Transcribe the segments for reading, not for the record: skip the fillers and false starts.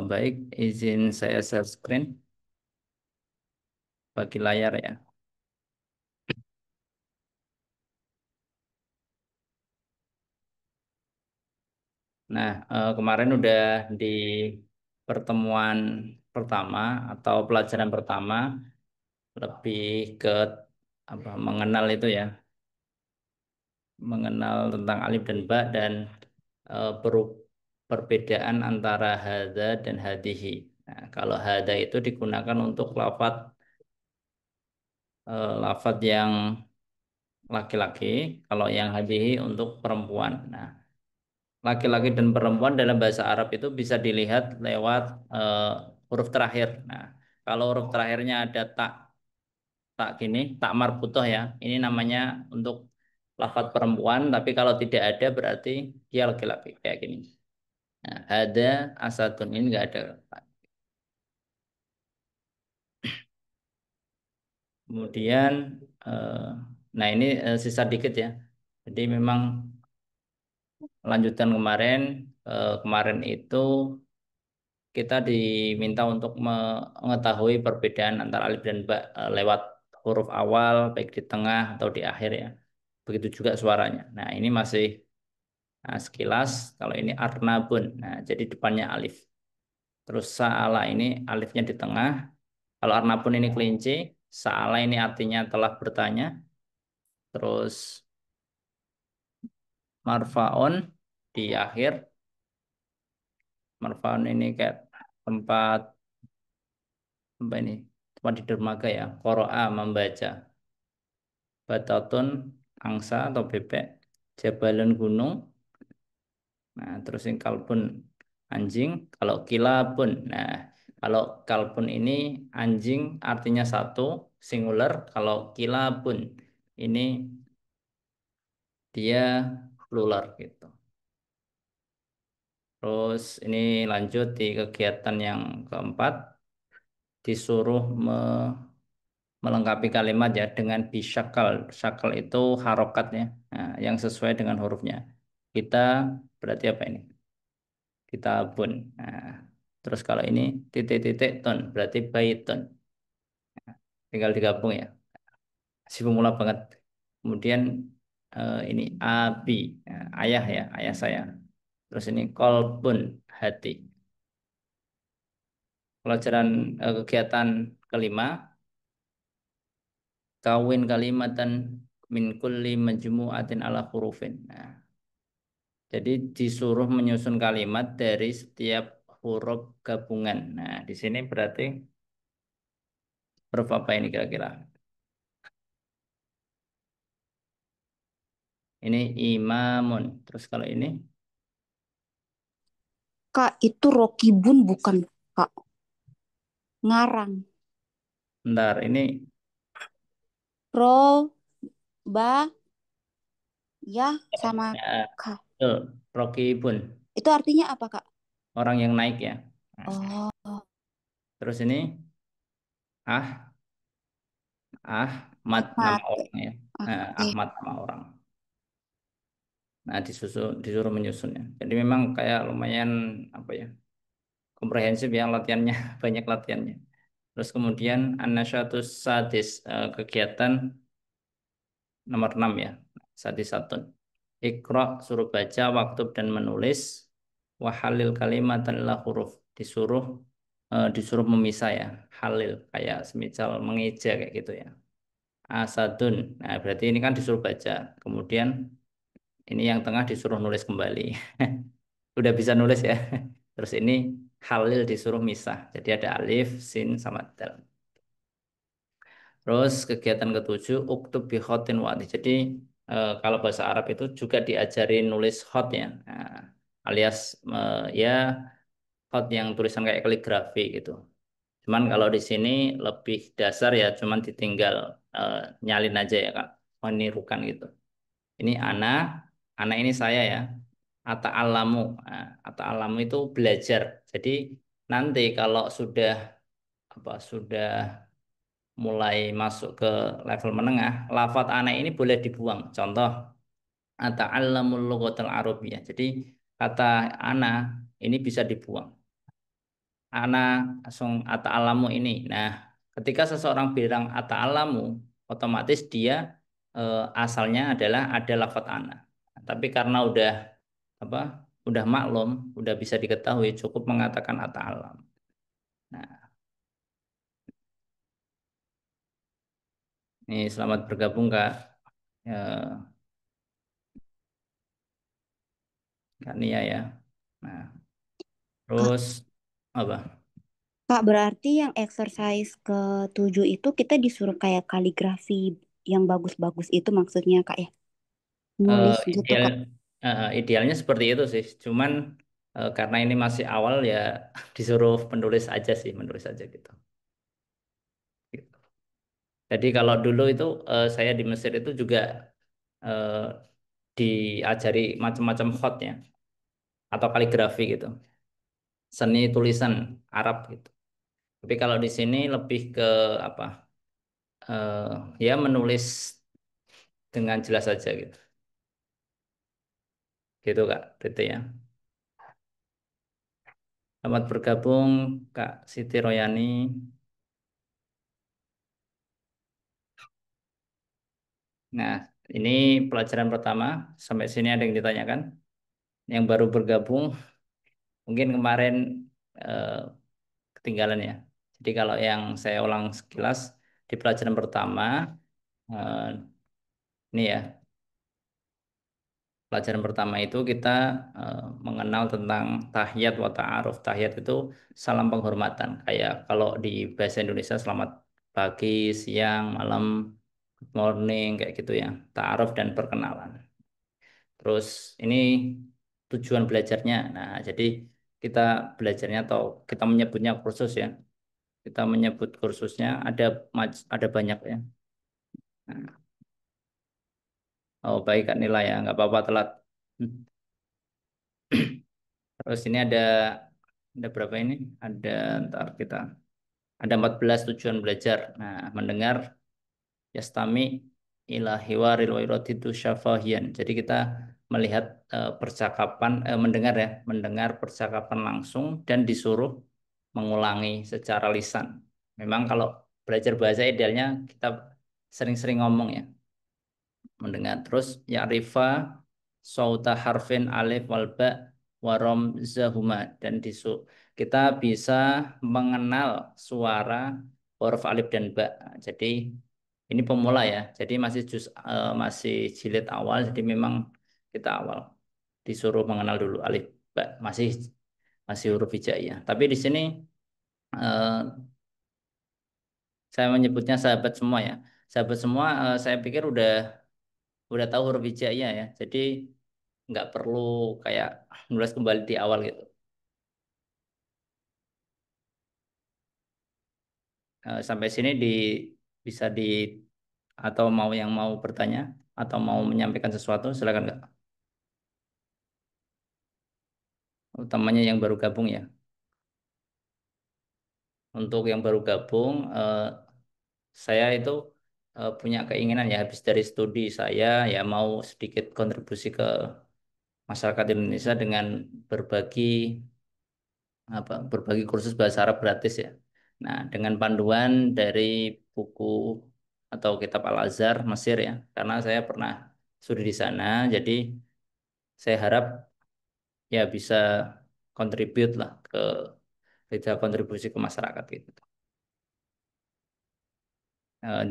Baik, izin saya share screen bagi layar ya. Nah, kemarin udah di pertemuan pertama atau pelajaran pertama lebih ke apa mengenal itu ya, mengenal tentang alif dan ba dan perbedaan antara hadza dan hadihi. Nah, kalau hadza itu digunakan untuk lafadz yang laki-laki, kalau yang hadihi untuk perempuan. Nah, laki-laki dan perempuan dalam bahasa Arab itu bisa dilihat lewat eh, huruf terakhir. Nah, kalau huruf terakhirnya ada tak, tak gini, tak marbutoh ya. Ini namanya untuk lafadz perempuan, tapi kalau tidak ada berarti dia laki-laki kayak gini. Nah, ada asadun ini enggak ada. Kemudian, eh, nah ini sisa dikit ya. Jadi memang lanjutan kemarin, kemarin itu kita diminta untuk mengetahui perbedaan antara alif dan ba lewat huruf awal, baik di tengah atau di akhir ya. Begitu juga suaranya. Nah, ini masih sekilas. Kalau ini arnabun, nah jadi depannya alif. Terus sa'ala ini alifnya di tengah. Kalau arnabun ini kelinci, sa'ala ini artinya telah bertanya. Terus marfaun di akhir. Marfaun ini kayak tempat apa ini? Tempat di dermaga ya. Qoro'a membaca. Batatun angsa atau bebek, jabalun gunung. Nah, terus yang kalbun anjing, kalau kilabun. Nah, kalau kalbun ini anjing artinya satu, singular. Kalau kilabun ini dia plural gitu. Terus ini lanjut di kegiatan yang keempat, disuruh melengkapi kalimat ya dengan bisyakal. Syakal itu harokatnya, nah, yang sesuai dengan hurufnya. Kita berarti apa ini? Kitabun. Nah, terus kalau ini titik-titik ton berarti baitun. Tinggal digabung ya. Si pemula banget. Kemudian ini abi, nah, ayah ya, ayah saya. Terus ini kolbun, hati. Pelajaran kegiatan kelima, kawin kalimatan min kulli majmu'atin ala hurufin. Nah, jadi disuruh menyusun kalimat dari setiap huruf gabungan. Nah, di sini berarti huruf apa ini kira-kira? Ini imamun. Terus kalau ini, Kak, itu Rokibun bukan, Kak. Ngarang. bentar, ini Ro, ba, ya, sama Kak. betul, Rokibun, Itu artinya apa, Kak? orang yang naik ya. Nah, Oh, terus ini ah, Ahmad nama Ahmad. orang ya. Nah, Oke. Ahmad nama orang. Nah, disuruh menyusunnya. Jadi memang kayak lumayan apa ya, komprehensif ya latihannya, banyak latihannya. Terus kemudian Anasyatus Sadis, kegiatan nomor 6 ya. Sadis satun. Iqra suruh baca, waktub dan menulis, wahalil kalimat adalah huruf. Disuruh memisah ya. Halil kayak semisal mengeja kayak gitu ya. Asadun. Nah, berarti ini kan disuruh baca. Kemudian ini yang tengah disuruh nulis kembali. Udah bisa nulis ya. Terus ini halil disuruh misah. Jadi ada alif, sin sama dal. Terus kegiatan ketujuh uktub bi khotin wadi. Jadi kalau bahasa Arab itu juga diajarin nulis khot ya. Nah, alias ya khot yang tulisan kayak kaligrafi gitu. Cuman kalau di sini lebih dasar ya, cuman ditinggal eh, nyalin aja ya Kak. Menirukan gitu. Ini ana ini saya ya. Ata'allamu. Nah, ata'allamu itu belajar. Jadi nanti kalau sudah mulai masuk ke level menengah, lafadz ana ini boleh dibuang. Contoh, ata'allamul lughatal arabiyyah. Jadi kata ana ini bisa dibuang. ana langsung ata'alamu ini. Nah, ketika seseorang bilang ata'alamu, otomatis dia asalnya adalah ada lafadz ana. Tapi karena udah apa? Udah maklum, udah bisa diketahui, cukup mengatakan ata'alam. Nah, ini selamat bergabung Kak. Ya, Kak Nia ya. Nah, Kak, terus apa? Kak, berarti yang exercise ke-7 itu kita disuruh kayak kaligrafi yang bagus-bagus itu maksudnya Kak ya? Nulis gitu Ideal Kak. idealnya seperti itu sih. Cuman karena ini masih awal ya disuruh penulis aja sih, menulis aja gitu. Gitu. Jadi kalau dulu itu saya di Mesir itu juga eh, diajari macam-macam khotnya atau kaligrafi gitu, seni tulisan Arab gitu. Tapi kalau di sini lebih ke apa? Ya menulis dengan jelas saja gitu. Gitu Kak, gitu ya. Selamat bergabung Kak Siti Royani. Nah, ini pelajaran pertama. Sampai sini ada yang ditanyakan. Yang baru bergabung, mungkin kemarin eh, ketinggalan ya. Jadi kalau yang saya ulang sekilas di pelajaran pertama, eh, ini ya, pelajaran pertama itu kita mengenal tentang tahiyat wa ta'aruf. Tahiyat itu salam penghormatan. Kayak kalau di bahasa Indonesia selamat pagi, siang, malam, good morning, kayak gitu ya. Ta'aruf dan perkenalan. Terus ini tujuan belajarnya. Nah, jadi kita belajarnya atau kita menyebutnya kursus ya. Kita menyebut kursusnya ada banyak ya. Nah, oh baik Kak Nila ya, nggak apa-apa telat. Hmm. Terus ini ada berapa ini? Ada ntar kita ada 14 tujuan belajar. Nah, mendengar yastami ila hiwaril wairatidu syafahian. Jadi kita melihat percakapan mendengar ya, mendengar percakapan langsung dan disuruh mengulangi secara lisan. Memang kalau belajar bahasa idealnya kita sering-sering ngomong ya, mendengar. Terus ya'rifa sauta harfin alif wal ba warom zahuma dan kita bisa mengenal suara huruf alif dan ba. Jadi ini pemula ya. Jadi masih jilid awal. Jadi memang kita awal disuruh mengenal dulu alif ba. Masih masih huruf hijaiyah. Tapi di sini eh, saya menyebutnya sahabat semua ya. Sahabat semua saya pikir udah tahu huruf hijaiyah ya. Jadi nggak perlu kayak nulis kembali di awal gitu. Sampai sini bisa atau mau yang mau bertanya atau mau menyampaikan sesuatu silakan Kak. Utamanya yang baru gabung ya. Untuk yang baru gabung, saya itu punya keinginan ya habis dari studi saya ya mau sedikit kontribusi ke masyarakat Indonesia dengan berbagi berbagi kursus bahasa Arab gratis ya. Nah, dengan panduan dari buku atau kitab Al-Azhar Mesir ya, karena saya pernah studi di sana, jadi saya harap ya bisa contribute lah bisa kontribusi ke masyarakat gitu.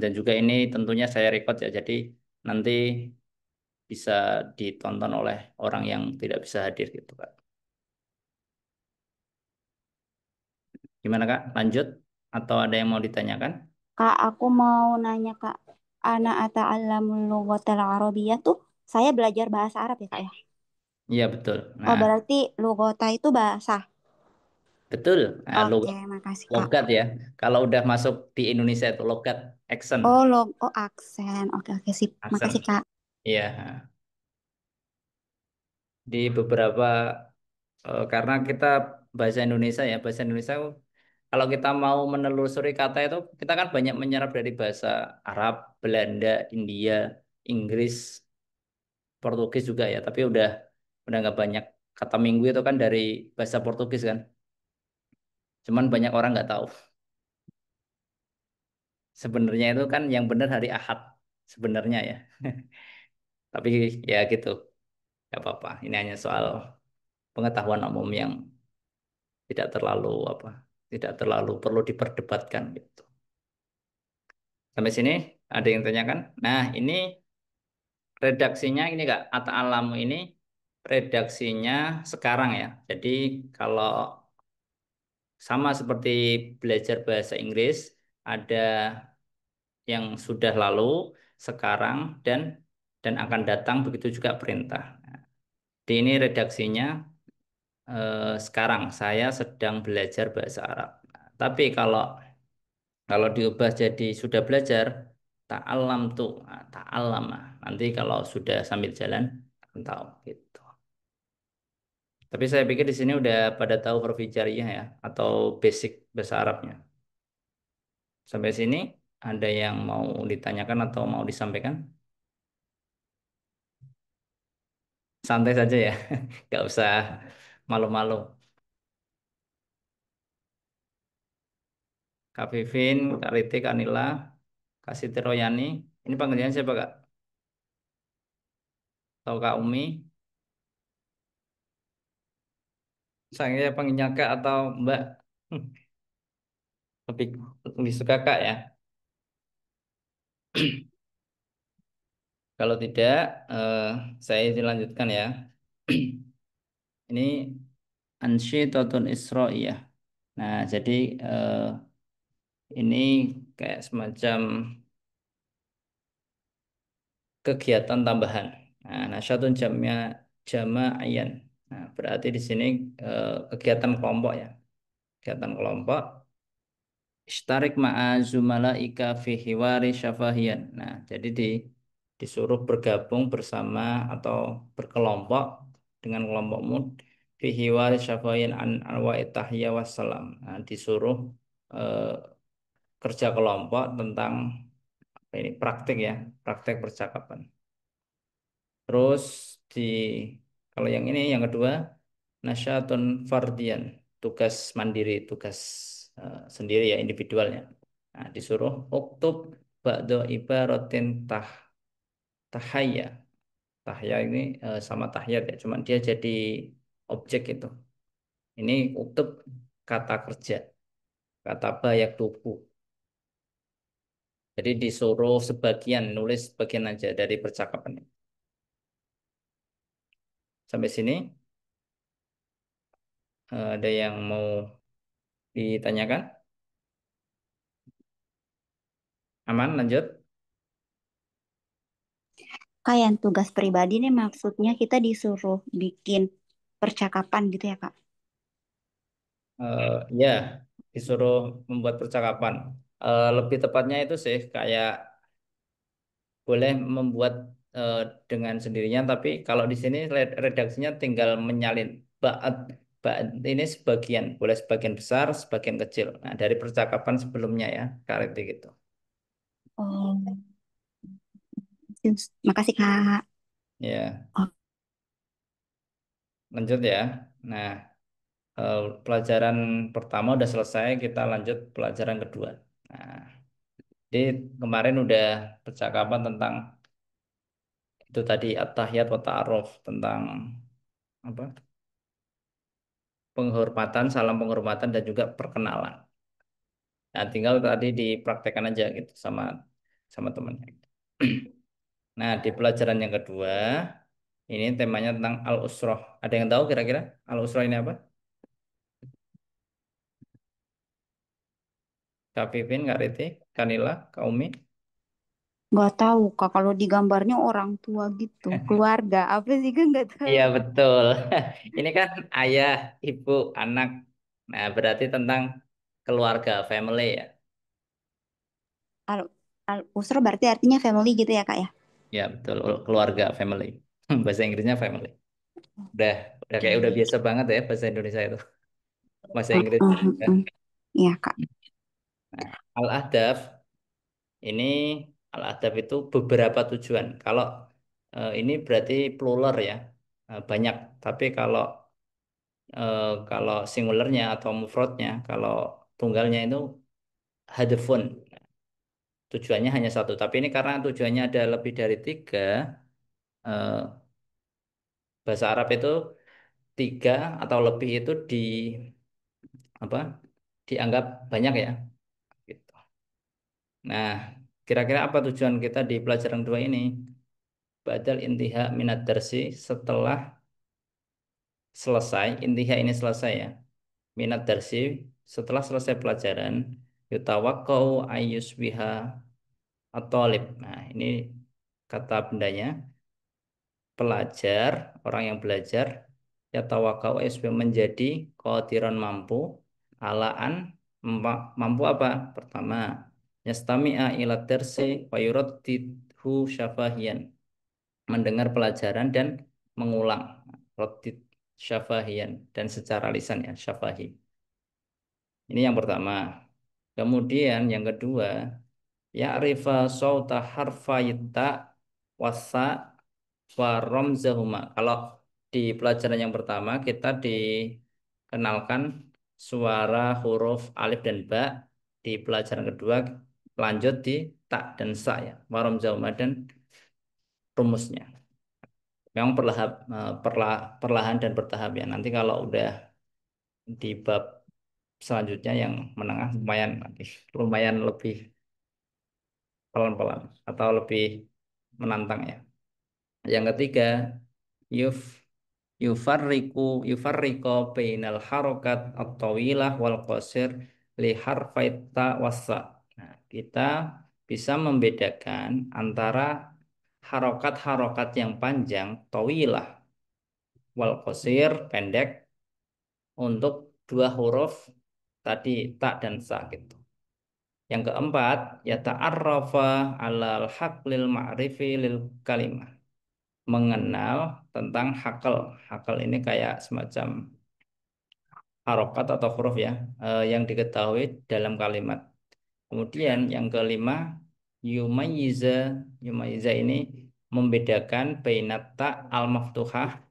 Dan juga ini tentunya saya record ya, jadi nanti bisa ditonton oleh orang yang tidak bisa hadir gitu Kak. Gimana Kak? Lanjut atau ada yang mau ditanyakan? Kak, aku mau nanya Kak, ana ata'allamul lughatal arabiyyah tuh saya belajar bahasa Arab ya Kak ya? Iya betul. Oh, Nah, berarti lughata itu bahasa. betul. Nah, Oke, makasih Kak. logat ya. Kalau udah masuk di Indonesia itu logat, accent, Oh aksen. Oke, oke sip. Makasih accent. Kak. Iya. Di beberapa karena kita bahasa Indonesia kalau kita mau menelusuri kata itu kita kan banyak menyerap dari bahasa Arab, Belanda, India, Inggris, Portugis juga ya. Tapi udah nggak banyak kata minggu itu kan dari bahasa Portugis kan. Cuman banyak orang nggak tahu. Sebenarnya itu kan yang benar hari Ahad sebenarnya ya. Tapi ya gitu, nggak apa-apa. Ini hanya soal pengetahuan umum yang tidak terlalu apa, tidak terlalu perlu diperdebatkan gitu. Sampai sini ada yang tanyakan? Nah, ini redaksinya ini Kak, Atta Alamu ini redaksinya sekarang ya. Jadi kalau sama seperti belajar bahasa Inggris, ada yang sudah lalu, sekarang dan akan datang, begitu juga perintah. Di ini redaksinya sekarang saya sedang belajar bahasa Arab. Tapi kalau kalau diubah jadi sudah belajar, ta'alam tuh, ta'alam. Nanti kalau sudah sambil jalan akan tahu gitu. Tapi saya pikir di sini udah pada tahu huruf hijaiyah ya atau basic bahasa Arabnya. Sampai sini ada yang mau ditanyakan atau mau disampaikan? Santai saja ya, nggak usah malu-malu. Kak Vivin, Kak Riti, Kak Nila, Kak Siti Royani. Ini panggilannya siapa Kak? Atau Kak Umi? Saya panggilnya Kak atau Mbak? Lebih, lebih suka Kak ya. Kalau tidak, eh, saya dilanjutkan ya. Ini Ansyitatun Isra'iyah. Nah, jadi eh, ini kayak semacam kegiatan tambahan. Nah, nasyatun jama'iyyan. Nah, berarti di sini kegiatan kelompok ya. Kegiatan kelompok. Ishtarik ma'a zumalaika fi hiwari syafahiyan. Nah, jadi disuruh bergabung bersama atau berkelompok dengan kelompokmu fi hiwari syafahiyan an anwa'i tahiyya wassalam. Nah, disuruh eh, kerja kelompok tentang apa ini praktik ya, praktek percakapan. Terus di kalau yang ini yang kedua nasyatun fardian, tugas mandiri, tugas sendiri ya individualnya. Nah, disuruh uktub ba'do ibaratin tahayya. Tahya ini sama tahyat ya, cuman dia jadi objek itu. Ini uktub kata kerja, kata bayak tubuh. Jadi disuruh sebagian, nulis sebagian aja dari percakapan. Sampai sini ada yang mau ditanyakan? Aman, lanjut. Kayak yang tugas pribadi nih maksudnya kita disuruh bikin percakapan gitu ya, Kak? Eh, ya, disuruh membuat percakapan. Lebih tepatnya itu sih kayak boleh membuat eh, dengan sendirinya, tapi kalau di sini redaksinya tinggal menyalin ba'at ba'at ini sebagian, boleh sebagian besar, sebagian kecil. Nah, dari percakapan sebelumnya ya, karet gitu. Oh, makasih, Kak. Ya, Oh, lanjut ya. Nah, pelajaran pertama udah selesai, kita lanjut pelajaran kedua. Nah, jadi kemarin udah percakapan tentang itu tadi at-tahiyat wa ta'aruf tentang apa? Penghormatan, salam penghormatan dan juga perkenalan. Nah, tinggal tadi dipraktekkan aja gitu sama sama temannya. Nah, di pelajaran yang kedua ini temanya tentang al-usroh. Ada yang tahu kira-kira al-usroh ini apa? Kak Pipin, Kak Riti, Kak Nila, Kak Umi? nggak tahu, Kak. Kalau di gambarnya orang tua gitu. Keluarga. Apa sih, Kak? Nggak tahu. Iya betul. Ini kan ayah, ibu, anak. Nah, berarti tentang keluarga, family ya. Al, usro berarti artinya family gitu ya, Kak ya? Ya betul, keluarga, family. Bahasa Inggrisnya family. Udah, udah kayak udah Oke. biasa banget ya bahasa Indonesia itu. Bahasa Mm, Inggris. mm, mm, Ya. mm. Iya, Kak. Nah, al-ahdaf ini al-ahdaf itu beberapa tujuan. Kalau ini berarti plural ya, banyak. Tapi kalau Kalau singularnya atau mufradnya, kalau tunggalnya itu hadfun. Tujuannya hanya satu. Tapi ini karena tujuannya ada lebih dari tiga, eh, bahasa Arab itu tiga atau lebih itu apa? Dianggap banyak ya. Gitu. Nah, kira-kira apa tujuan kita di pelajaran dua ini? Badal intiha minat darsi setelah selesai, intiha ini selesai ya. Minat darsi setelah selesai pelajaran, yutawakkau ayyusbiha at-talib. Nah, ini kata bendanya, pelajar, orang yang belajar, yatawakkau ayyusbiha menjadi qadiran mampu, alaan mampu apa? Pertama, yastami'a ila darsi wa yuraddidhu syafahiyan, mendengar pelajaran dan mengulang. Raddid syafahiyan, dan secara lisan ya, syafahi. Ini yang pertama. Kemudian yang kedua, ya'rifa sauta harfayta wasa wa ramzahuma. Kalau di pelajaran yang pertama kita dikenalkan suara huruf alif dan ba. Di pelajaran kedua lanjut di ta dan sa ya. Wa ramzahuma dan rumusnya. Memang perlahan dan bertahap ya. Nanti kalau udah di bab selanjutnya yang menengah lumayan lumayan lebih pelan-pelan atau lebih menantang ya. Yang ketiga, yuf yufarriqo bainal harokat at-tawilah wal qasir li harfait ta wassa. Nah, kita bisa membedakan antara harokat-harokat yang panjang, tawilah, wal qasir, pendek, untuk dua huruf tadi ta dan sa gitu. Yang keempat, ya ta'arrafa alal haqlil ma'rifi lil kalimah. Mengenal tentang hakal. Hakal ini kayak semacam harokat atau huruf ya, yang diketahui dalam kalimat. Kemudian yang kelima, yumayyiza. Yumayyiza ini membedakan bainat ta al maftuhah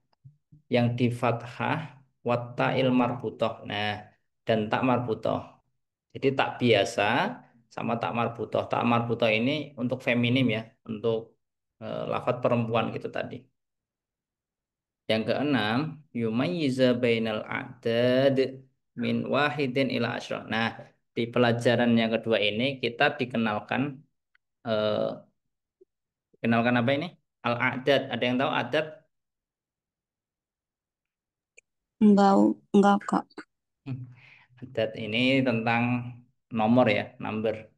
yang di fathah wa ta'il marbutoh. Nah, dan tak marbutoh. Jadi tak biasa sama tak marbutoh. Tak marbutoh ini untuk feminim ya, untuk lafadz perempuan gitu tadi. Yang keenam, yumayyiza bainal a'dad min wahidin ila asyra. Nah, di pelajaran yang kedua ini kita eh, kenalkan apa ini? Al-a'dad. Ada yang tahu adat? Enggak, enggak Kak. Adat ini tentang nomor ya, number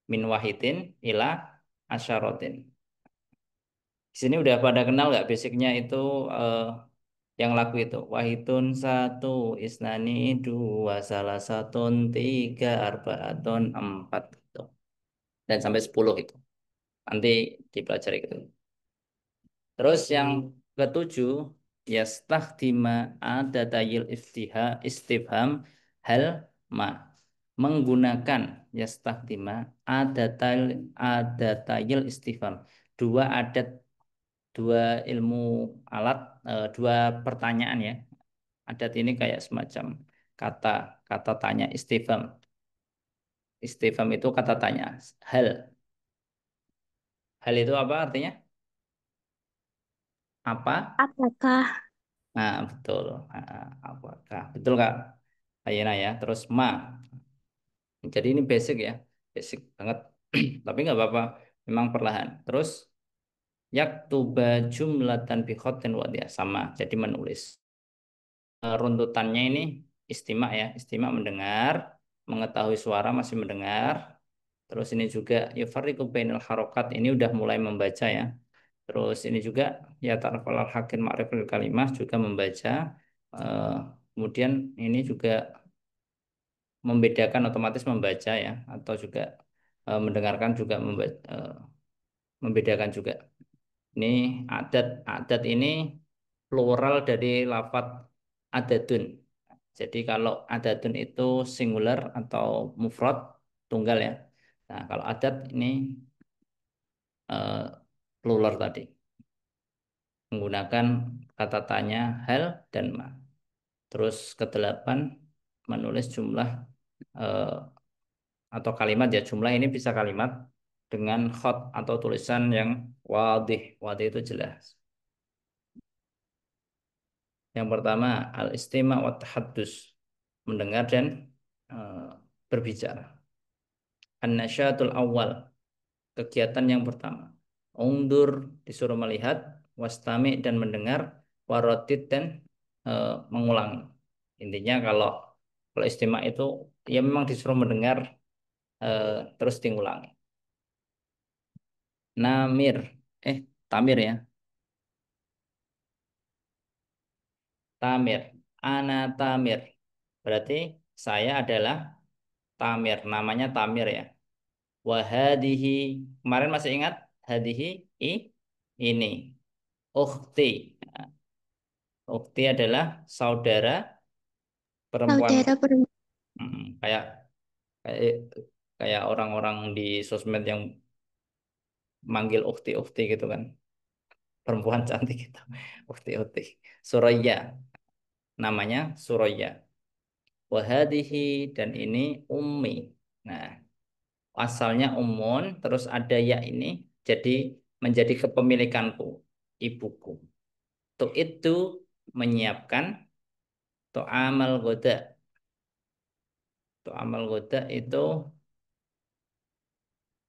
min wahidin ila asyaratin. Di sini udah pada kenal nggak basicnya itu, eh, yang lagu itu wahidun satu isnani dua salah satun tiga arbaatun empat gitu. Dan sampai 10 itu nanti dipelajari gitu. Terus yang ketujuh, yastakhdima adatayil istifham hal ma, menggunakan yastakhdima adatayil istifham, dua adat, dua ilmu alat, dua pertanyaan ya. Adat ini kayak semacam kata kata tanya istifham. Istifham itu kata tanya. Hal. Hal itu apa artinya? Apa? Apakah? Nah, betul. Nah, apakah? Betul Kak Ayana ya. Terus ma. Jadi ini basic ya. Basic banget. Tapi nggak apa-apa. Memang perlahan. Terus yaktuba jumlatan bi khotin wadiyah. Sama. Jadi menulis. Runtutannya ini istimak ya. Istimak mendengar. Mengetahui suara masih mendengar. Terus ini juga yufarriqu bainal harokat. Ini udah mulai membaca ya. Terus ini juga ya ta'rifal hakim ma'rifil kalimah juga membaca. Eh, Kemudian ini juga membedakan otomatis membaca ya, atau juga mendengarkan juga membedakan juga. Ini adat, adat ini plural dari lafat adadun. Jadi kalau adadun itu singular atau mufrad tunggal ya. Nah, kalau adat ini eh, plural tadi, menggunakan kata tanya hal dan ma. Terus kedelapan, menulis jumlah eh, atau kalimat ya. Jumlah ini bisa kalimat dengan khot atau tulisan yang wadih. Wadih itu jelas. Yang pertama, al-istima' wa tahaddus. Mendengar dan eh, berbicara. An-nasyatul awal. Kegiatan yang pertama. Ungdur, disuruh melihat. Wastami, dan mendengar. Warotid, dan mengulangi. Intinya kalau istimak itu ya memang disuruh mendengar terus diulangi. Namir, tamir ya. Tamir, ana tamir. Berarti saya adalah tamir. Namanya tamir ya. Wahadihi, kemarin masih ingat? Hadihi, i, ini. Ukhti. Nah, ukhti adalah saudara perempuan. Saudara perempuan. Kayak kayak kayak orang-orang di sosmed yang manggil ukhti-ukhti gitu kan. Perempuan cantik gitu. Ukhti-ukhti. Suraya, namanya Suraya. Wahadihi, dan ini ummi. Nah, asalnya umun, terus ada ya ini, jadi menjadi kepemilikanku, ibuku. Tuh itu menyiapkan, tuh amal goda. Tuh amal goda itu,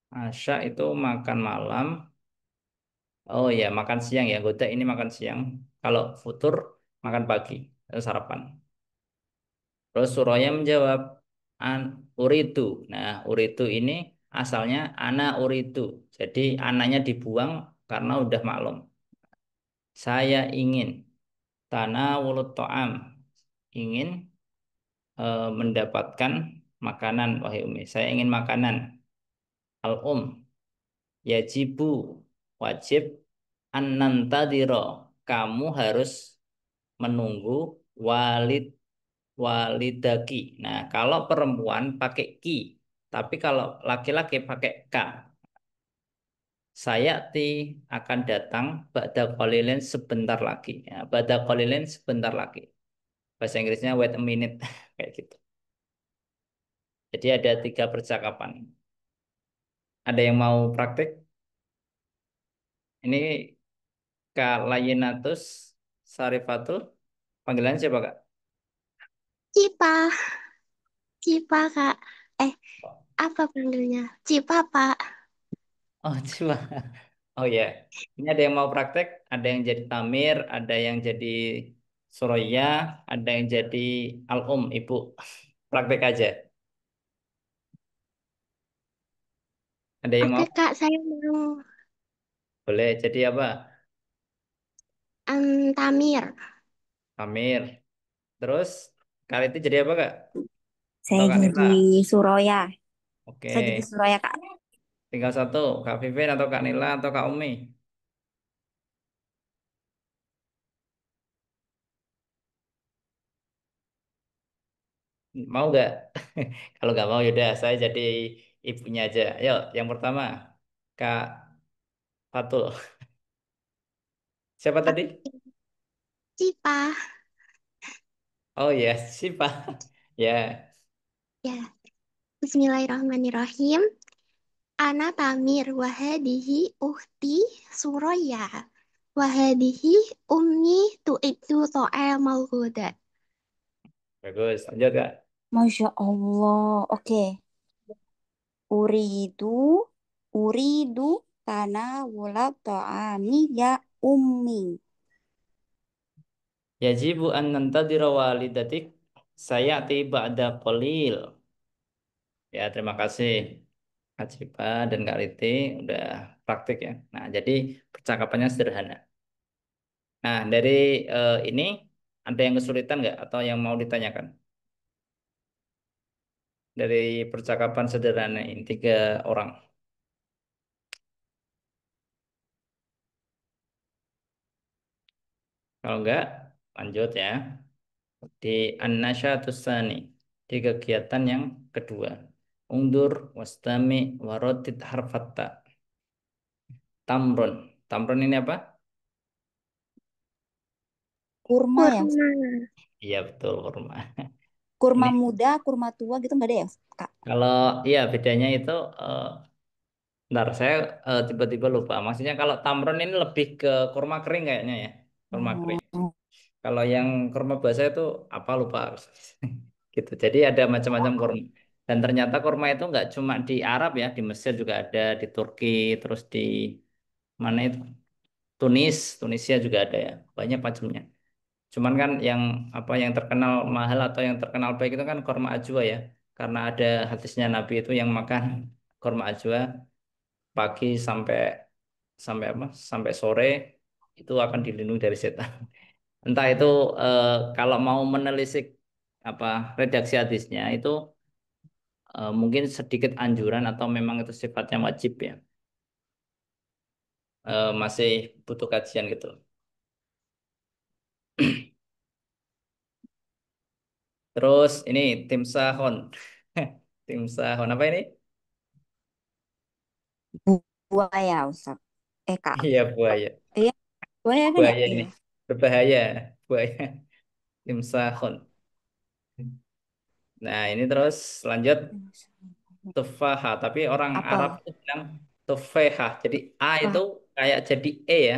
asya itu makan malam. Oh ya, makan siang ya. Goda ini makan siang. Kalau futur, makan pagi. Itu sarapan. Terus Suraya menjawab, uritu. Nah, uritu ini asalnya ana uritu. Jadi anaknya dibuang karena udah maklum. Saya ingin tanawulut to'am. Ingin mendapatkan makanan, wahai Umi. Saya ingin makanan. Al-um. Yajibu. Wajib. An-nantadiro. Kamu harus menunggu walid walidaki. Nah, kalau perempuan pakai ki, tapi kalau laki-laki pakai ka. Saya akan datang ba'da qalilin sebentar lagi. Ya, ba'da qalilin sebentar lagi. Bahasa Inggrisnya wait a minute kayak gitu. Jadi ada tiga percakapan. Ada yang mau praktik? Ini Kak Layinatus Sarifatul. Panggilan siapa Kak? Cipa, Cipa Kak. Eh, apa panggilnya? Cipa Pak. Oh, coba. Oh ya, ini ada yang mau praktek, ada yang jadi tamir, ada yang jadi Soroya, ada yang jadi alum, ibu. Praktek aja. Ada yang Oke mau? Kak, saya mau Boleh. Jadi apa? Tamir. Tamir. Terus kali itu jadi apa Kak? Atau Saya Kak Nila? jadi Suroya. Saya jadi Oke, Suroya Kak. tinggal satu. Kak Vivin atau Kak Nila atau Kak Umi? Mau nggak? Kalau nggak mau yaudah saya jadi ibunya aja. Ayo, yang pertama Kak Fatul. Siapa tadi? Oke, Cipa. Oh ya, Sipa. Ya, Ya, Bismillahirrahmanirrahim. Ana Tamir wahadihi uhti Suroya. Wahadihi ummi tu'iddu to'amal ghuda. bagus. Lanjut Kak. Masya Allah. Oke. Uridu, uridu tanawula ta'ami ya ummi. Yajibu an nantadira walidatik sayati ba'da qalil. Ya, terima kasih Kak Cipa dan Kak Riti udah praktik ya. Nah, jadi percakapannya sederhana. Nah, dari ini ada yang kesulitan nggak atau yang mau ditanyakan? Dari percakapan sederhana ini tiga orang. Kalau enggak, lanjut ya. Di An-Nasyatus Tsani, di kegiatan yang kedua. Ungdur wastami warodit harfatta. Tamron. Tamron ini apa? Kurma ya. Kurma. Iya betul kurma. Kurma Ini muda, kurma tua gitu nggak ada ya, Kak? kalau iya bedanya itu bentar saya tiba-tiba lupa. Maksudnya kalau tamron ini lebih ke kurma kering kayaknya ya. Kurma kering. Oh, Kalau yang kurma basah itu apa lupa. Gitu. Jadi ada macam-macam kurma. Dan ternyata kurma itu nggak cuma di Arab ya, di Mesir juga ada, di Turki, terus di mana itu? Tunisia juga ada ya. Banyak macamnya. Cuman kan yang apa yang terkenal mahal atau yang terkenal baik itu kan kurma ajwa ya. Karena ada hadisnya Nabi itu yang makan kurma ajwa pagi sampai sampai apa? Sampai sore itu akan dilindungi dari setan. Entah itu kalau mau menelisik apa redaksi hadisnya itu mungkin sedikit anjuran atau memang itu sifatnya wajib ya. Masih butuh kajian gitu. Terus ini tim sahon. Tim sahon apa ini? buaya, Ustaz. Kak. Iya buaya. Iya, buaya kan ya? Buaya ini Iya. berbahaya. Buaya. Tim sahon. Nah ini terus lanjut tufaha. Tapi orang Arab Apel. itu bilang tufehah. Jadi A itu Wah, kayak jadi E ya.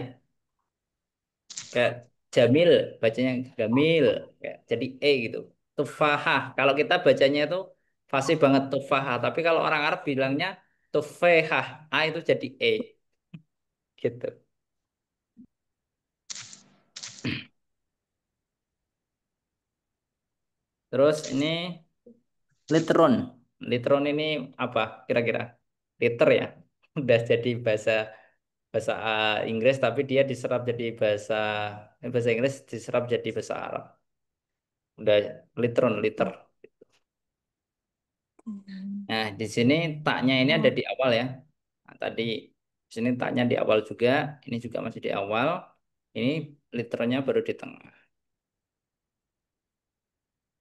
Kayak Jamil bacanya Gamil kayak jadi E gitu. Tufahah. Kalau kita bacanya itu fasih banget tufahah. Tapi kalau orang Arab bilangnya tufehah. A itu jadi E gitu. Terus ini litron. Litron ini apa kira-kira? Liter ya. Udah jadi bahasa bahasa Inggris tapi dia diserap jadi bahasa Inggris diserap jadi bahasa Arab. Udah litron liter. Nah, di sini taknya ini ada oh, di awal ya. Nah, tadi di sini taknya di awal juga, ini juga masih di awal. Ini liternya baru di tengah.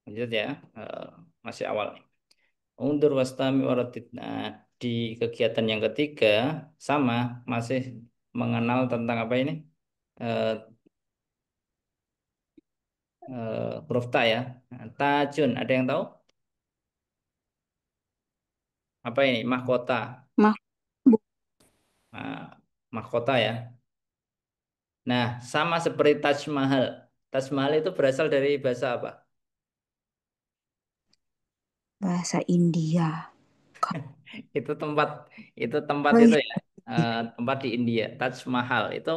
Lanjut ya, eh, masih awal nih. Undur wastami waradid. Nah, di kegiatan yang ketiga sama masih mengenal tentang apa ini? Eh, huruf ta ya. Nah, tajun, ada yang tahu? Apa ini? Mahkota. mah bu- Nah, mahkota ya. Nah, sama seperti Taj Mahal. Taj Mahal itu berasal dari bahasa apa? bahasa India. Kak. Itu tempat tempat Oh itu iya. ya. Tempat di India. Taj Mahal itu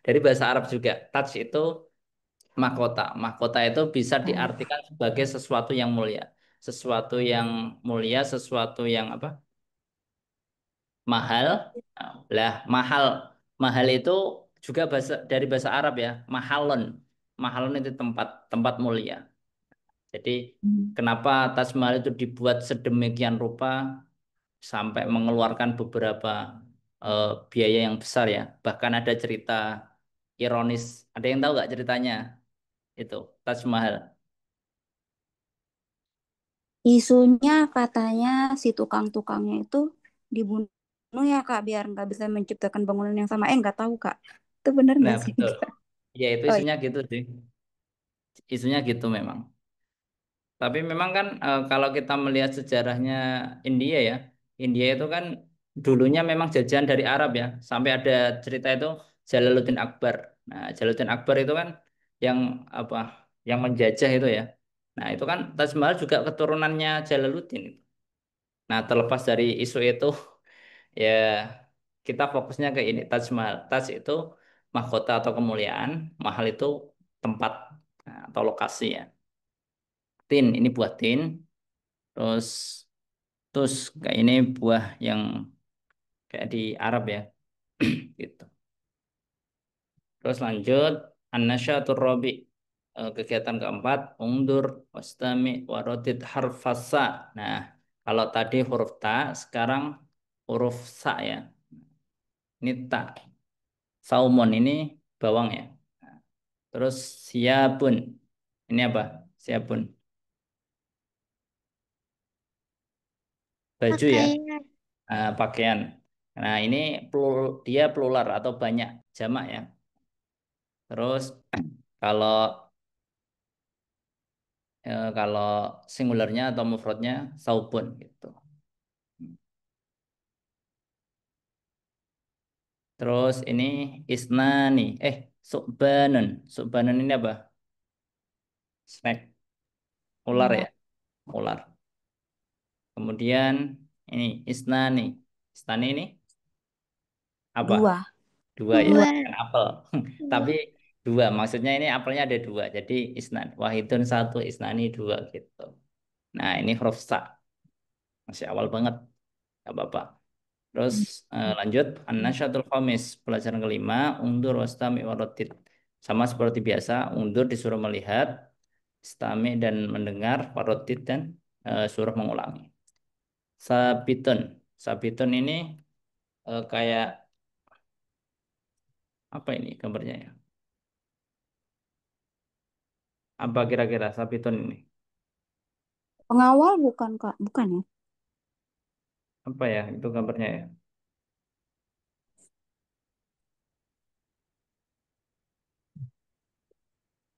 dari bahasa Arab juga. Taj itu mahkota. Mahkota itu bisa Oh, diartikan sebagai sesuatu yang mulia. Sesuatu yang mulia, sesuatu yang apa? Mahal. Lah, mahal. Mahal itu juga bahasa dari bahasa Arab ya. Mahalon. Mahalon itu tempat tempat mulia. Jadi hmm. kenapa Taj Mahal itu dibuat sedemikian rupa sampai mengeluarkan beberapa biaya yang besar ya. Bahkan ada cerita ironis. Ada yang tahu nggak ceritanya? Itu Taj Mahal. Isunya katanya si tukang-tukangnya itu dibunuh ya Kak biar nggak bisa menciptakan bangunan yang sama. Nggak tahu Kak. Itu benar Nah, nggak sih? betul. Ya, itu Oh iya. isunya gitu sih. Isunya gitu memang. Tapi memang kan kalau kita melihat sejarahnya India ya, India itu kan dulunya memang jajahan dari Arab ya, sampai ada cerita itu Jalaluddin Akbar. Nah, Jalaluddin Akbar itu kan yang apa? Yang menjajah itu ya. Nah, itu kan Taj Mahal juga keturunannya Jalaluddin. Nah, terlepas dari isu itu, ya kita fokusnya ke ini Taj Mahal. Taj itu mahkota atau kemuliaan, mahal itu tempat atau lokasi ya. Tin, ini buah tin. Terus terus kayak ini buah yang kayak di Arab ya gitu. Terus lanjut an-nasyatur rabi. Kegiatan keempat ungdur wastami warodit harfasa. Nah, kalau tadi huruf ta, sekarang huruf sa ya. Ini ta. Saumon ini bawang ya. Terus siapun. Ini apa? Siapun. Baju ya. Pakaian. Pakaian. Nah, ini dia plural atau banyak jamak ya. Terus kalau kalau singularnya atau mufradnya saubun gitu. Terus ini isnani, subbanun. Subbanun ini apa? Snack, ular ya, Iya, ular. Kemudian ini isnani. Isnani ini apa? dua. Dua ya, Dua. kan apel. Tapi dua, maksudnya ini apelnya ada dua. Jadi isnan, wahidun satu, isnani dua gitu. Nah ini huruf sa, masih awal banget, gak apa-apa. Terus lanjut, an-nasyatul khamis, pelajaran kelima, undur wastami warotit. Sama seperti biasa, undur disuruh melihat, stami dan mendengar, warotit dan suruh mengulangi. Sabitun, sabitun ini kayak apa ini gambarnya ya? Apa kira-kira sabitun ini? Pengawal bukan Kak? Bukan ya? Apa ya itu gambarnya ya?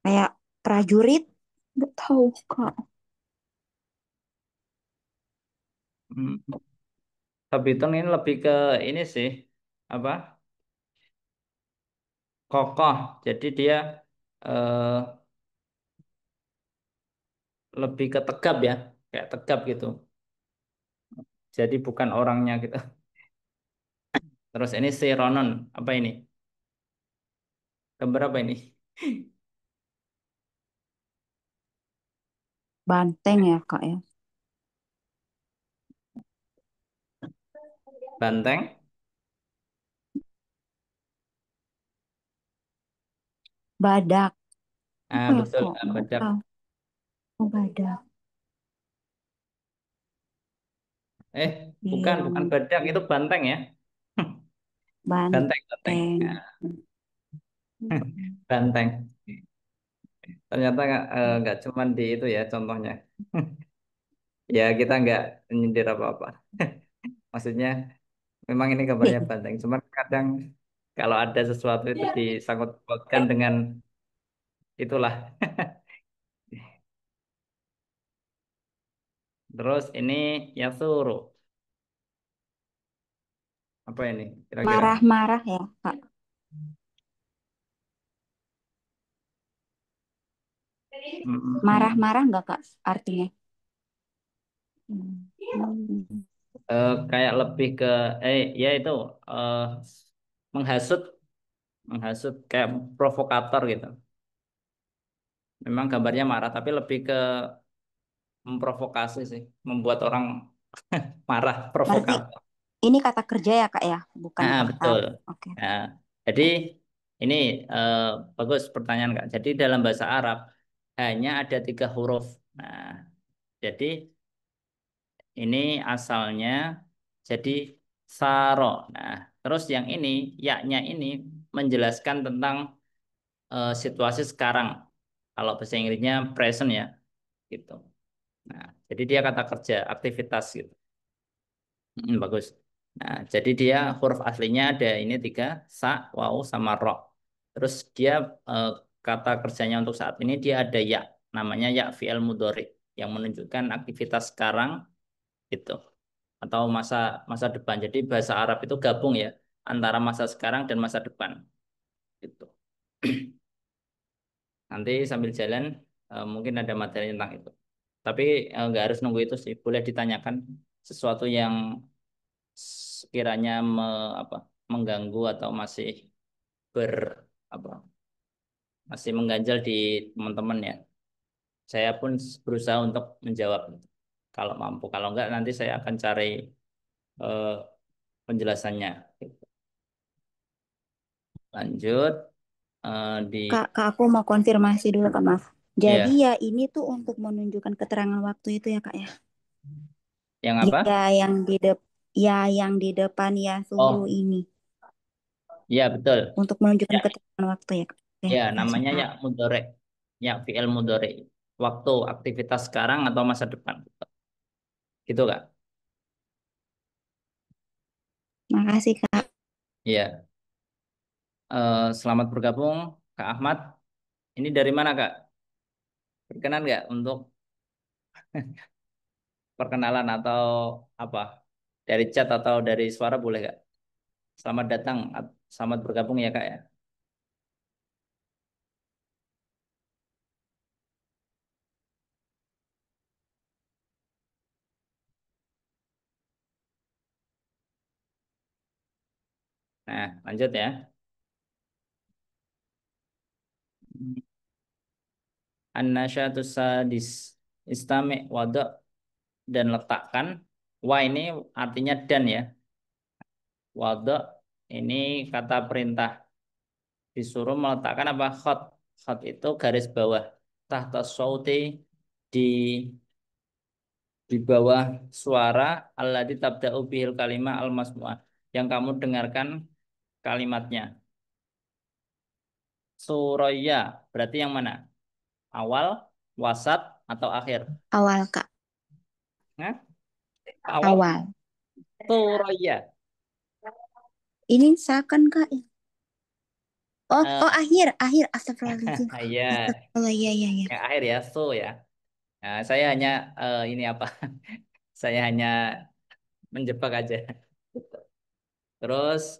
Kayak prajurit? Nggak tahu Kak. Hmm. Sabitun ini lebih ke ini sih apa kokoh. Jadi dia eh, lebih ke tegap ya, kayak tegap gitu. Jadi bukan orangnya gitu. Terus ini si Ronon apa ini? Gambar apa ini? Banteng ya Kak ya? Banteng. Badak. Ah Apa ya betul, Kak? Nggak badak. tahu. Oh, badak. Eh bukan Iya, badak itu banteng ya. Banteng, banteng. banteng. Ah, banteng. Ternyata nggak cuman di itu ya contohnya. Ya kita nggak nyindir apa-apa. Maksudnya memang ini gambarnya banteng. Cuman kadang kalau ada sesuatu itu disangkut pautkan dengan itulah. Terus ini Yasuru. Apa ini kira-kira? Marah-marah ya Kak? Mm, mm, mm. Marah-marah nggak Kak artinya? Hmm. Kayak lebih ke ya itu eh, menghasut, menghasut kayak provokator gitu. Memang gambarnya marah tapi lebih ke memprovokasi sih, membuat orang marah, Berarti provokator. ini kata kerja ya Kak ya? Bukan kata. Betul. Oke. Nah, jadi ini eh, bagus pertanyaan Kak. Jadi dalam bahasa Arab hanya ada tiga huruf. Nah, jadi ini asalnya jadi saro. Nah, terus yang ini yaknya ini menjelaskan tentang situasi sekarang. Kalau bahasa Inggrisnya present ya, gitu. Nah, jadi dia kata kerja, aktivitas gitu. Bagus. Nah, jadi dia huruf aslinya ada ini tiga, sa, waw, sama ro. Terus dia eh, kata kerjanya untuk saat ini dia ada ya, namanya ya fi'il mudhari yang menunjukkan aktivitas sekarang gitu atau masa masa depan. Jadi bahasa Arab itu gabung ya antara masa sekarang dan masa depan gitu. Nanti sambil jalan mungkin ada materi tentang itu. Tapi nggak harus nunggu itu sih. Boleh ditanyakan sesuatu yang sekiranya apa, mengganggu atau masih ber apa masih mengganjal di teman-teman ya. Saya pun berusaha untuk menjawab kalau mampu. Kalau enggak nanti saya akan cari eh, penjelasannya. Lanjut di Kak, aku mau konfirmasi dulu Kak, maaf. Jadi ya ya ini tuh untuk menunjukkan keterangan waktu itu ya Kak ya. yang Ya apa? yang di yang di depan ya suruh Oh, ini iya betul. untuk menunjukkan Ya, keterangan waktu ya Kak. Oke, ya makasih namanya ya Kak. mudore. Ya fi'il mudore. Waktu aktivitas sekarang atau masa depan. Gitu Kak. Makasih Kak. Iya. Selamat bergabung Kak Ahmad. Ini dari mana Kak? Berkenan nggak untuk Perkenalan atau apa? Dari chat atau dari suara boleh nggak? Selamat datang, selamat bergabung ya Kak ya. Nah, lanjut ya. An-nasyatu sadis. Istami' wada' dan letakkan. Wa ini artinya dan ya. Wada' ini kata perintah. Disuruh meletakkan apa? Khot. Khot itu garis bawah. Tahta sauti di bawah suara alladzi tabda'u bihil kalimah al-masmu'ah yang kamu dengarkan kalimatnya. Suraya berarti yang mana? Awal, wasat, atau akhir? Awal, Kak. Nah, awal Awal. suraya. Ini seakan, Kak. Oh, Eh, oh akhir, akhir. Astagfirullahaladzim. ya, Astagfirullah, ya, ya, ya. yang akhir ya, so ya. Nah, saya hanya ini apa? Saya hanya menjebak aja. Terus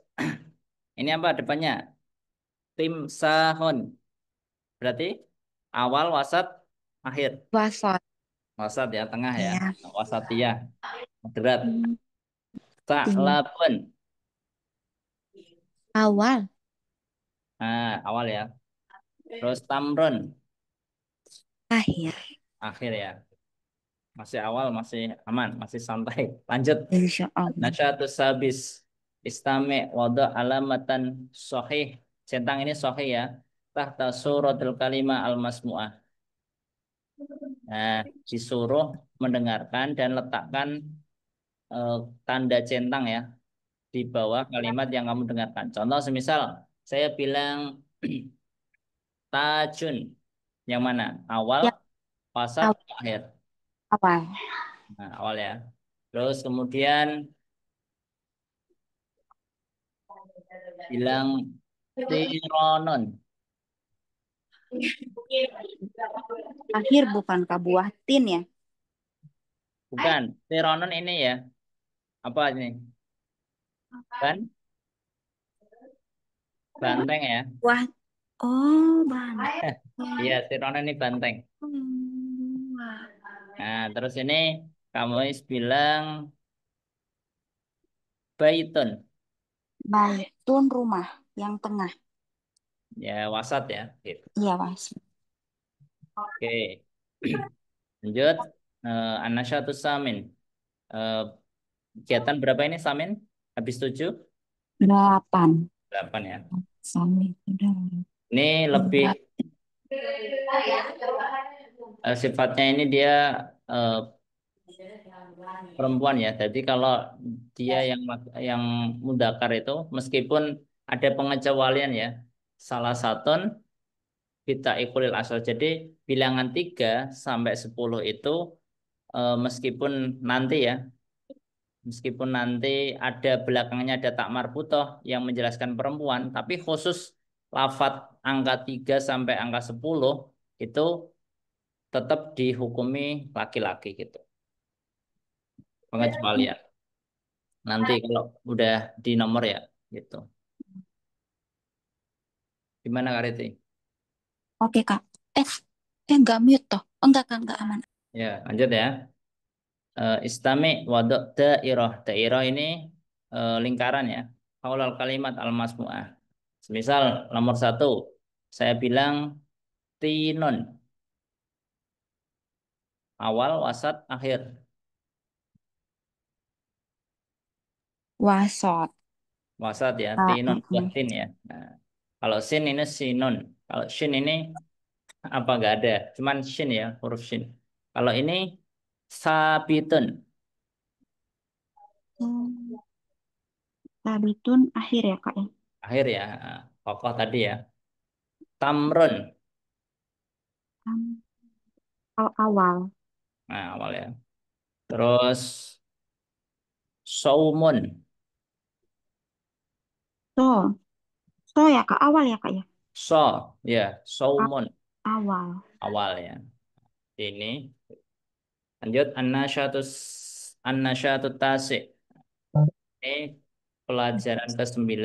ini apa depannya? Tim sahon. Berarti awal, wasat, akhir. Wasot, Wasat ya, tengah ya. ya. Wasatiyah, moderat. Hmm, tim. Sa'labun. Awal, Nah, awal ya. Terus tamron, akhir. akhir ya. Masih awal, masih aman, masih santai. Lanjut. Insya Allah. Nasyatus sabis. Istami wada alamatan sahih. Centang ini sahih ya. Tahta suratul kalimah al-masmu'ah. Nah, disuruh mendengarkan dan letakkan eh, tanda centang ya di bawah kalimat yang kamu dengarkan. Contoh semisal saya bilang tajun. Yang mana? Awal, Ya, wasat, aw- akhir. awal. Nah, awal ya. Terus kemudian bilang tironon. Akhir bukan Kak, buah tin ya. Bukan. Tironon ini ya. Apa ini? Ban? Banteng ya. Buah, oh, banget. Iya, tironon ini banteng. Wah. Nah, terus ini kamu bilang baitun. Baitun rumah yang tengah. Ya, wasat ya. Gitu. Iya, Mas. Oke. Lanjut. Anasyatu samin. Eh, kegiatan berapa ini samin? Habis 7? 8. 8 ya. Sampai sudah. Ini lebih sifatnya ini dia eh, perempuan ya. Jadi kalau dia yang mudakar itu meskipun ada pengecualian ya. Salah satu kita ikulil asal. Jadi bilangan 3 sampai 10 itu meskipun nanti ya, meskipun nanti ada belakangnya ada tak marbutoh yang menjelaskan perempuan, tapi khusus lafat angka 3 sampai angka 10 itu tetap dihukumi laki-laki gitu. Pengecualian. Nanti kalau udah di nomor ya gitu. Gimana Kak Riti? Oke, Kak. Eh, enggak mute toh. Oh, enggak aman. Ya, lanjut ya. Istami wadok dairah. Dairah ini lingkaran ya. Haulal kalimat al-masmu'ah. Misal nomor 1, saya bilang tinun. Awal, wasat, akhir. Wasot. Wasat ya, Kak, tinun, buah tin ya. Nah, kalau sin ini sinun. Kalau shin ini apa nggak ada, cuman shin ya, huruf shin. Kalau ini sabitun, Sabitun akhir ya, Kak ya. akhir ya. Nah, kokoh tadi ya. Tamrun, Am- Awal. nah awal ya. Terus saumun, So. So ya, Kak. Awal ya, Kak ya. so ya, A- saumun Awal. awal ya. Ini. Lanjut, an-nasyatut tasi. Ini pelajaran ke-9,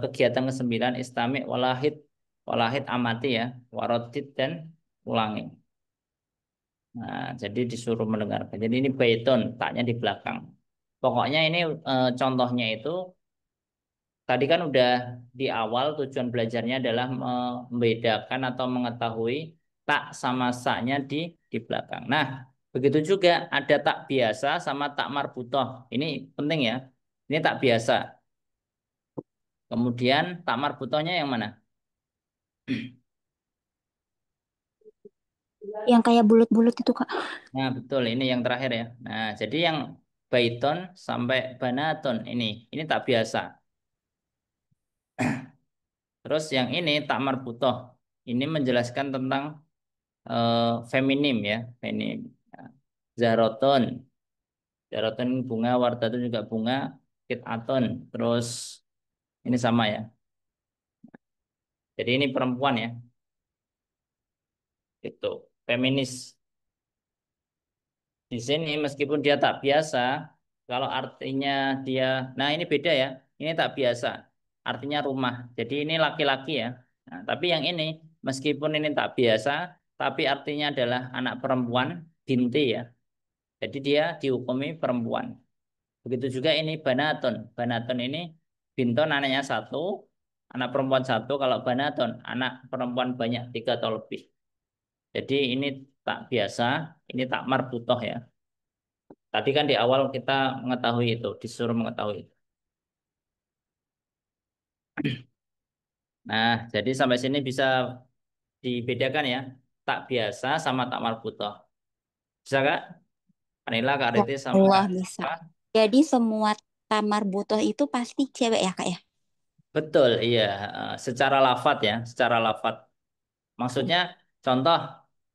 kegiatan ke-9 istami walahid, walahid amati ya, warodit dan ulangi. Nah, jadi disuruh mendengarkan. Jadi ini baiton, taknya di belakang. Pokoknya ini contohnya itu tadi kan udah di awal tujuan belajarnya adalah membedakan atau mengetahui tak sama saknya di belakang. Nah, begitu juga ada tak biasa sama tak marbutoh. Ini penting ya. Ini tak biasa. Kemudian tak marbutohnya yang mana? Yang kayak bulut-bulut itu, Kak. Nah, betul. Ini yang terakhir ya. Nah, jadi yang baiton sampai banaton ini tak biasa. Terus yang ini tak marbutoh. Ini menjelaskan tentang feminim ya, feminim. Nah, Zaroton, Zaroton bunga, Wardatun juga bunga, Aton. Terus ini sama ya. Jadi ini perempuan ya, itu feminis. Di sini meskipun dia tak biasa, kalau artinya dia, nah ini beda ya. Ini tak biasa, artinya rumah. Jadi ini laki-laki ya. Nah, tapi yang ini meskipun ini tak biasa, tapi artinya adalah anak perempuan, binti ya. Jadi dia dihukumi perempuan. Begitu juga ini banaton. Banaton ini binton anaknya satu, anak perempuan satu. Kalau banaton anak perempuan banyak tiga atau lebih. Jadi ini tak biasa, ini tak marbutoh ya. Tadi kan di awal kita mengetahui itu, disuruh mengetahui itu. Nah, jadi sampai sini bisa dibedakan ya. Tak biasa sama tak marbutoh. Bisa Kak? Anila, Kak Ya Riti sama Allah Kak bisa. Siva? Jadi semua tamar butuh itu pasti cewek ya, Kak ya? Betul, iya. Secara lafat ya, secara lafat. Maksudnya contoh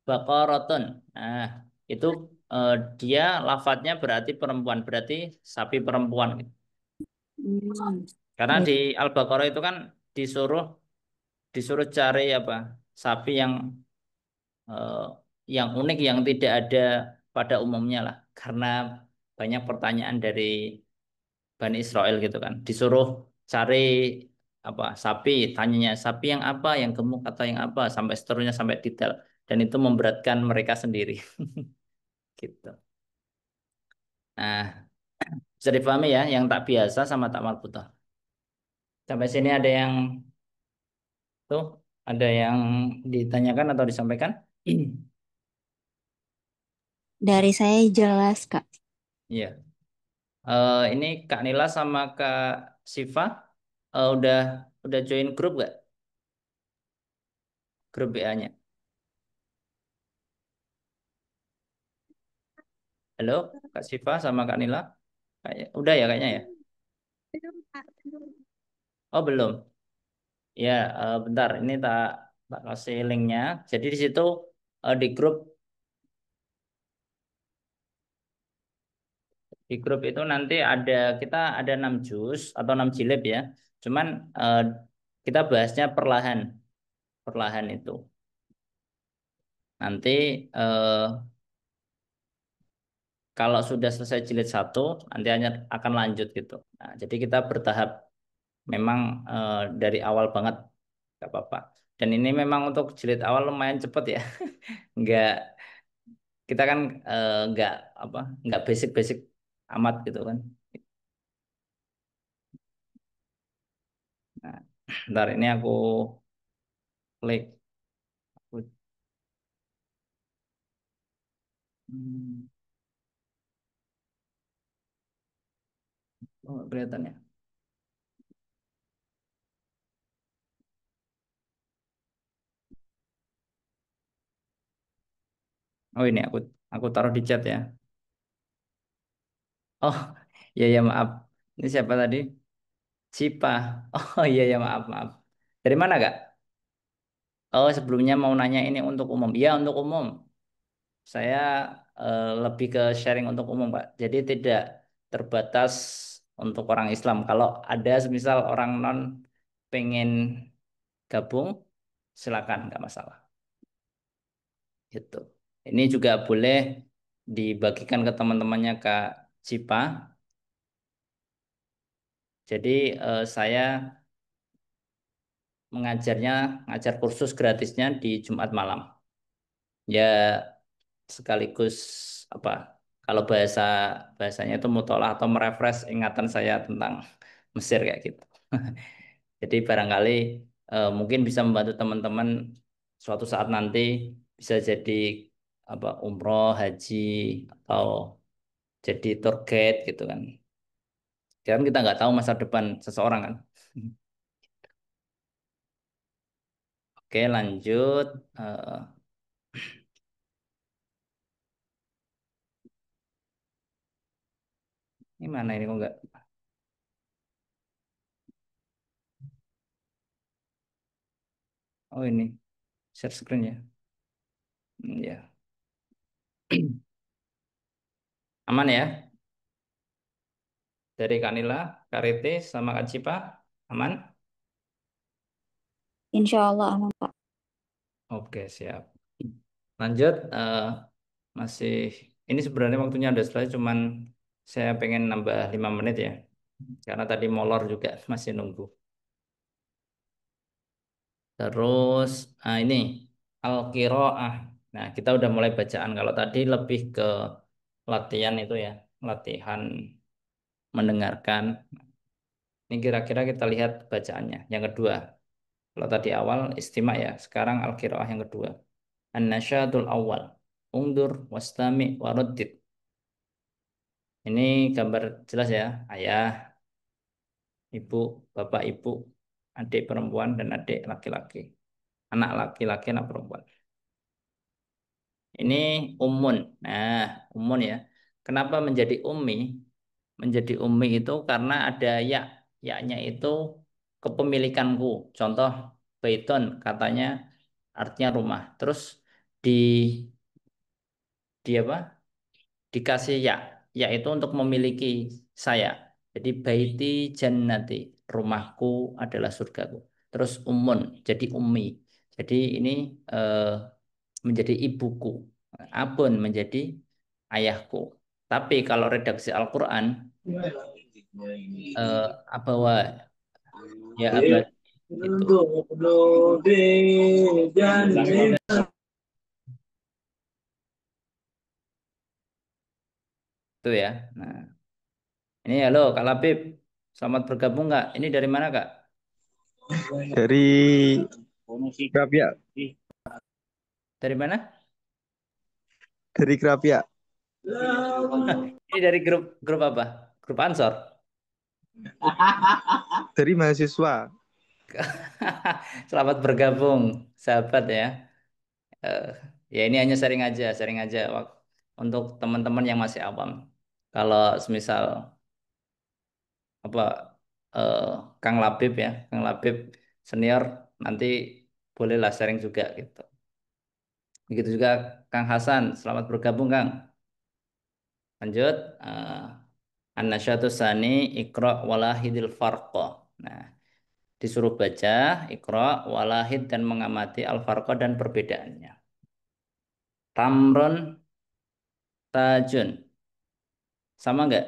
Bakorotun. Nah, itu eh, dia lafadznya berarti perempuan, berarti sapi perempuan. Hmm. Karena di Baik. Al-Baqarah itu kan disuruh disuruh cari apa? Sapi eh, yang unik yang tidak ada pada umumnya lah. Karena banyak pertanyaan dari Bani Israel gitu kan. Disuruh cari apa sapi, tanyanya sapi yang apa, yang gemuk atau yang apa, sampai seterusnya sampai detail. Dan itu memberatkan mereka sendiri. Gitu. Nah, bisa dipahami ya, yang tak biasa sama tak marbuthah. Sampai sini ada yang tuh, ada yang ditanyakan atau disampaikan? Dari saya jelas, Kak. Iya. Ini Kak Nila sama Kak Siva udah join grup gak? Grup BA-nya. Halo, Kak Siva sama Kak Nila. Udah ya kayaknya ya. Belum, Kak. Belum. Oh belum. Ya, bentar. Ini tak tak kasih linknya. Jadi di situ di grup itu nanti kita ada 6 juz atau 6 jilid ya. Cuman eh, kita bahasnya perlahan, perlahan itu. Nanti eh, kalau sudah selesai jilid satu, nanti hanya akan lanjut gitu. Nah, jadi kita bertahap. Memang dari awal banget, nggak apa-apa. Dan ini memang untuk jilid awal lumayan cepet ya. Nggak kita kan nggak apa, nggak basic-basic amat gitu kan. Nah, ntar ini aku klik. Aku- Hmm, oh, kelihatan ya. Oh ini aku taruh di chat ya. Oh iya ya maaf. Ini siapa tadi? Cipa. Oh iya ya maaf maaf. Dari mana Kak? Oh sebelumnya mau nanya ini untuk umum. Iya untuk umum. Saya lebih ke sharing untuk umum Pak. Jadi tidak terbatas untuk orang Islam. Kalau ada semisal orang non pengen gabung, silakan nggak masalah. Gitu. Ini juga boleh dibagikan ke teman-temannya Kak Cipa. Jadi saya ngajar kursus gratisnya di Jumat malam. Ya sekaligus apa? Kalau bahasanya itu mutolah atau merefresh ingatan saya tentang Mesir kayak gitu. Jadi barangkali mungkin bisa membantu teman-teman suatu saat nanti bisa jadi apa umroh, haji atau jadi tour guide gitu kan. Kan kita nggak tahu masa depan seseorang kan. Oke, lanjut. Eh, ini mana ini kok nggak? Oh ini share screen ya. Ya. Aman ya? Dari Kanila, Karete, sama Kak Cipa. Aman? Insya Allah aman Pak. Oke, siap. Lanjut. Masih ini sebenarnya waktunya udah selesai, cuman saya pengen nambah 5 menit ya. Karena tadi molor juga masih nunggu. Terus ini Al-Qiraah. Nah, kita udah mulai bacaan. Kalau tadi lebih ke latihan itu ya, latihan mendengarkan. Ini kira-kira kita lihat bacaannya. Yang kedua, kalau tadi awal istimak ya, sekarang Al-Qiraah yang kedua. An-nasyadul awal. Ungdur wastami waradid. Ini gambar jelas ya, ayah, ibu, bapak, ibu, adik perempuan dan adik laki-laki. Anak laki-laki, anak perempuan. Ini umun. Nah, umun ya. Kenapa menjadi ummi? Menjadi ummi itu karena ada ya. Ya-nya itu kepemilikanku. Contoh, baiton katanya artinya rumah. Terus di di apa? Dikasih ya. Ya itu untuk memiliki saya. Jadi baiti jannati. Rumahku adalah surgaku. Terus umun. Jadi ummi. Jadi ini eh, menjadi ibuku. Abun menjadi ayahku. Tapi kalau redaksi Al-Quran, abawa ya abadi itu. Itu ya. Nah, ini halo Kak Labib. Selamat bergabung Kak. Ini dari mana Kak? Dari Krapia, Dari mana? dari Krapia, Ini dari grup grup apa? Grup Ansor. dari mahasiswa. Selamat bergabung, sahabat ya. Eh, ya ini hanya sharing aja untuk teman-teman yang masih awam. Kalau semisal apa eh, Kang Labib ya, Kang Labib senior nanti bolehlah sharing juga gitu. Begitu juga Kang Hasan, selamat bergabung Kang. Lanjut, An-Nasyatu Sani Iqra Walahidil Farqa. Nah, disuruh baca Iqra Walahid dan mengamati al-farqa dan perbedaannya. Tamron Tajun. Sama nggak?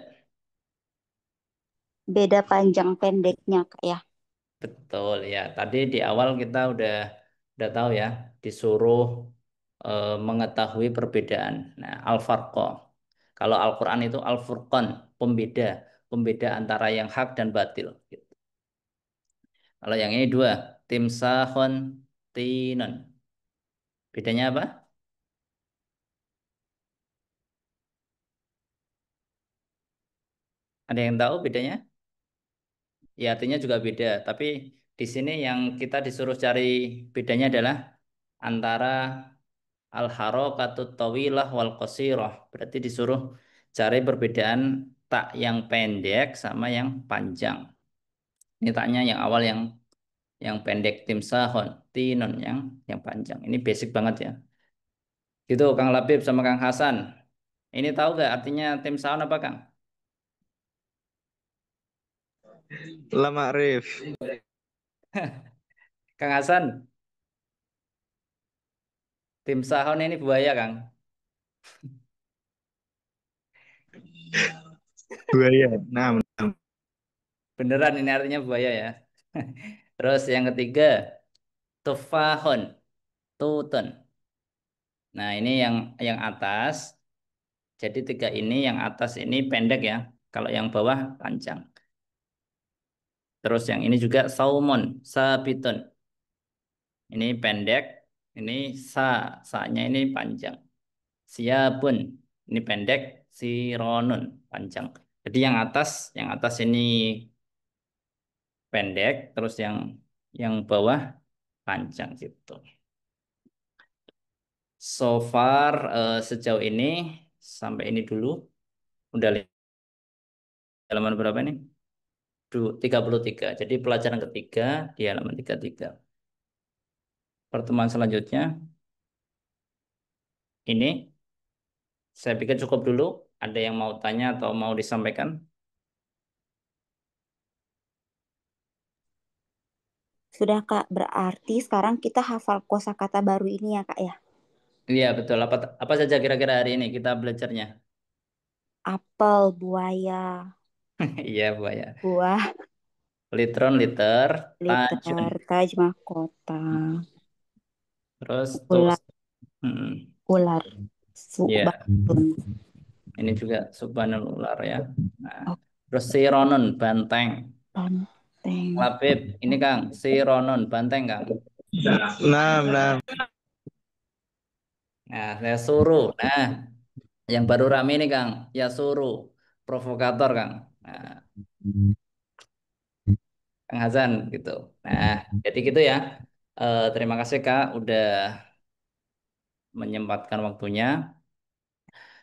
Beda panjang pendeknya Kak ya. Betul ya. Tadi di awal kita udah tahu ya, disuruh mengetahui perbedaan. Nah, al-farqa. Kalau Al-Qur'an itu al-furqan, pembeda, pembeda antara yang hak dan batil gitu. Kalau yang ini dua, timsahun tinun. Bedanya apa? Ada yang tahu bedanya? Ya, artinya juga beda. Tapi di sini yang kita disuruh cari bedanya adalah antara al-harakatut tawilah wal qasirah. Berarti disuruh cari perbedaan tak yang pendek sama yang panjang. Ini taknya yang awal yang pendek timsahon, tinun yang panjang. Ini basic banget ya. Gitu Kang Labib sama Kang Hasan. Ini tahu gak artinya timsahon apa Kang? Lama Arif. Kang Hasan, timsahon ini buaya Kang. Buaya. Nah, Beneran ini artinya buaya ya. Terus yang ketiga, tufahun, tutun. Nah, ini yang atas. Jadi tiga ini yang atas ini pendek ya. Kalau yang bawah panjang. Terus yang ini juga saumon, sabitun. Ini pendek, ini sa-nya ini panjang. Siapun, ini pendek, sironun panjang. Jadi yang atas ini pendek, terus yang bawah panjang gitu. So far sejauh ini sampai ini dulu udah halaman berapa ini? 33. Jadi pelajaran ketiga di halaman 33. Pertemuan selanjutnya ini saya pikir cukup dulu. Ada yang mau tanya atau mau disampaikan? Sudah Kak, berarti sekarang kita hafal kosakata baru ini ya Kak ya. Iya betul. Apa saja kira-kira hari ini kita belajarnya? Apel, buaya, Iya buaya. buah, Litron, liter, tajun. liter, taj mahkota, Terus tuh. ular, Hmm, ular, ya, batun. ini juga subhanal ular ya. Nah, Oh, terus si Ronon, banteng. banteng. Labib, ini Kang, si Ronon, banteng Kang. nah, nah. Nah, saya suruh. Nah, yang baru rame ini Kang, ya suruh. Provokator Kang. Nah, Kang Hasan gitu. Nah, jadi gitu ya. Terima kasih Kak, udah menyempatkan waktunya.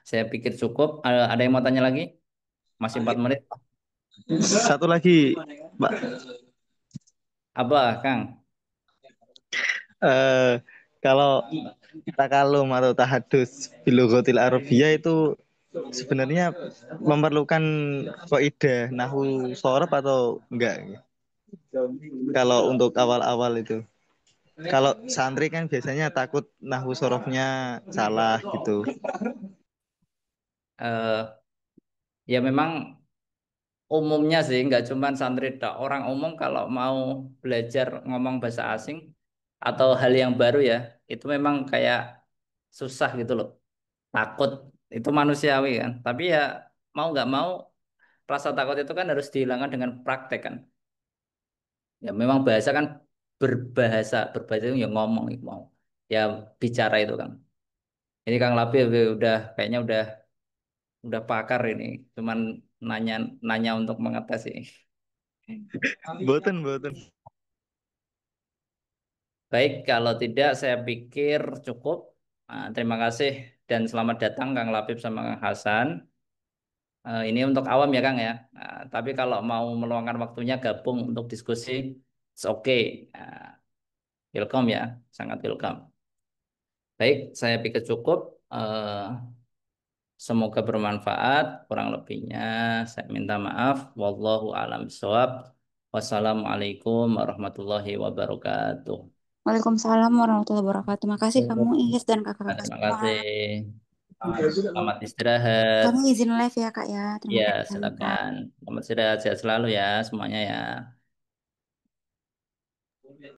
Saya pikir cukup. Ada yang mau tanya lagi? Masih 4 menit. Satu lagi, Mbak. Apa, Kang? Eh, kalau takalum atau tahadus bilogotil Arabia itu sebenarnya memerlukan kaidah nahu sorof atau enggak? Kalau untuk awal-awal itu. Kalau santri kan biasanya takut nahu sorofnya salah gitu. Eh, ya memang umumnya sih, nggak cuman santri tok. Orang umum kalau mau belajar ngomong bahasa asing atau hal yang baru ya, itu memang kayak susah gitu loh. Takut, itu manusiawi kan. Tapi ya mau nggak mau, rasa takut itu kan harus dihilangkan dengan praktek kan. Ya memang bahasa kan berbahasa itu ya ngomong itu mau. Ya bicara itu kan. Ini Kang Labi kayaknya udah pakar ini. Cuman nanya nanya untuk mengetes ini. Boten, boten. Baik, kalau tidak saya pikir cukup. Terima kasih dan selamat datang Kang Labib sama Kang Hasan. Ini untuk awam ya Kang ya. Tapi kalau mau meluangkan waktunya gabung untuk diskusi, it's okay. Welcome ya, sangat welcome. Baik, saya pikir cukup. Semoga bermanfaat. Kurang lebihnya saya minta maaf. Wallahu a'lam bishawab. Wassalamualaikum warahmatullahi wabarakatuh. Waalaikumsalam warahmatullahi wabarakatuh. Makasih kamu Is dan kakak-kakak Terima semua. kasih. Selamat istirahat. Kami izin live ya Kak ya. Terima Ya, kasih banyak Kak. silakan. Selamat istirahat, sehat selalu ya semuanya ya.